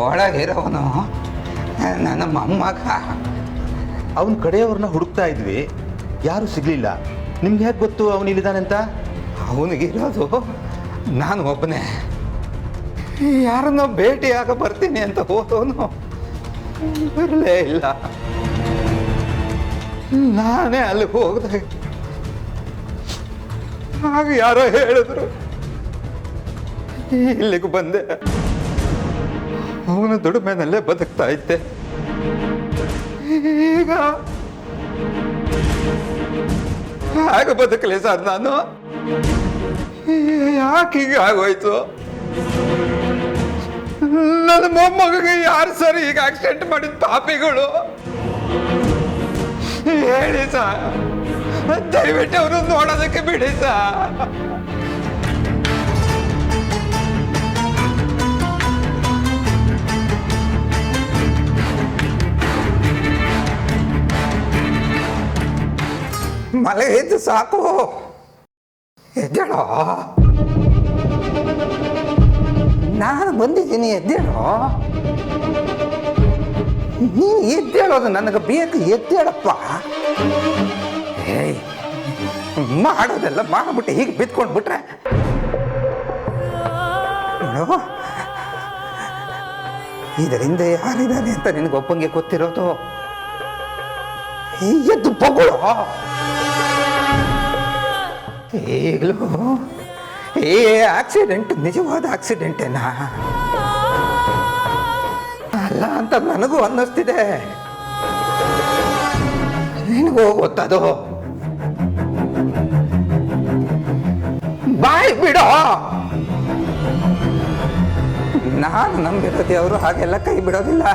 ಒಳಗಿರೋನು ನನ್ನ ಮೊಮ್ಮಗ. ಅವನ ಕಡೆಯವ್ರನ್ನ ಹುಡುಕ್ತಾ ಇದ್ವಿ, ಯಾರೂ ಸಿಗಲಿಲ್ಲ. ನಿಮ್ಗೆ ಹೇಗೆ ಗೊತ್ತು ಅವನು ಇಲ್ಲಿದ್ದಾನಂತ? ಅವನಿಗಿರೋದು ನಾನು ಒಬ್ಬನೇ. ಯಾರನ್ನೋ ಭೇಟಿಯಾಗ ಬರ್ತೀನಿ ಅಂತ ಹೋದವನು ಬರಲೇ ಇಲ್ಲ. ನಾನೇ ಅಲ್ಲಿ ಹೋಗ್ದೆ. ಆಗ ಯಾರೋ ಹೇಳಿದ್ರು, ಇಲ್ಲಿಗೆ ಬಂದೆ. ಅವನ ದುಡಿಮೆನಲ್ಲೇ ಬದುಕ್ತಾ ಇದ್ದೆ. ಈಗ ಹೇಗೆ ಬದುಕಲಿ ಸರ್ ನಾನು? ಯಾಕೆ ಹೀಗೆ ಆಗೋಯ್ತು? ನನ್ನ ಮೊಮ್ಮಗಿಗೆ ಯಾರು ಸರ್ ಈಗ ಆಕ್ಸಿಡೆಂಟ್ ಮಾಡಿದ ಪಾಪಿಗಳು? ಹೇಳಿ ಸರ್, ದಯವಿಟ್ಟು ಅವರು ನೋಡೋದಕ್ಕೆ ಬಿಡಿ ಸರ್. ಮಲಗಿದ್ದು ಸಾಕು, ಎದ್ದೇಳೋ. ನಾನು ಬಂದಿದ್ದೀನಿ, ಎದ್ದೇಳೋ. ನೀನು ಎದ್ದೇಳೋದು ನನಗೆ ಬೇಕು, ಎದ್ದೇಳಪ್ಪ. ಏಯ್, ಮಾಡೋದೆಲ್ಲ ಮಾಡಿಬಿಟ್ಟು ಹೀಗೆ ಬಿತ್ಕೊಂಡು ಬಿಟ್ರೆ ಇದರಿಂದ ಯಾರಿದ್ದಾನೆ ಅಂತ ನಿನಗೊಬ್ಬಂಗೆ ಗೊತ್ತಿರೋದು. ಎದ್ದು ಬಗಳು. ಈಗಲೂ ಈ ಆಕ್ಸಿಡೆಂಟ್ ನಿಜವಾದ ಆಕ್ಸಿಡೆಂಟೇನಾ ಅಲ್ಲ ಅಂತ ನನಗೂ ಅನ್ನಿಸ್ತಿದೆ. ನಿನಗೂ ಗೊತ್ತದು. ಬಾಯ್ ಬಿಡೋ. ನಾನು ನಂಬಿರೋ ದೇವರು ಹಾಗೆಲ್ಲ ಕೈ ಬಿಡೋದಿಲ್ಲ.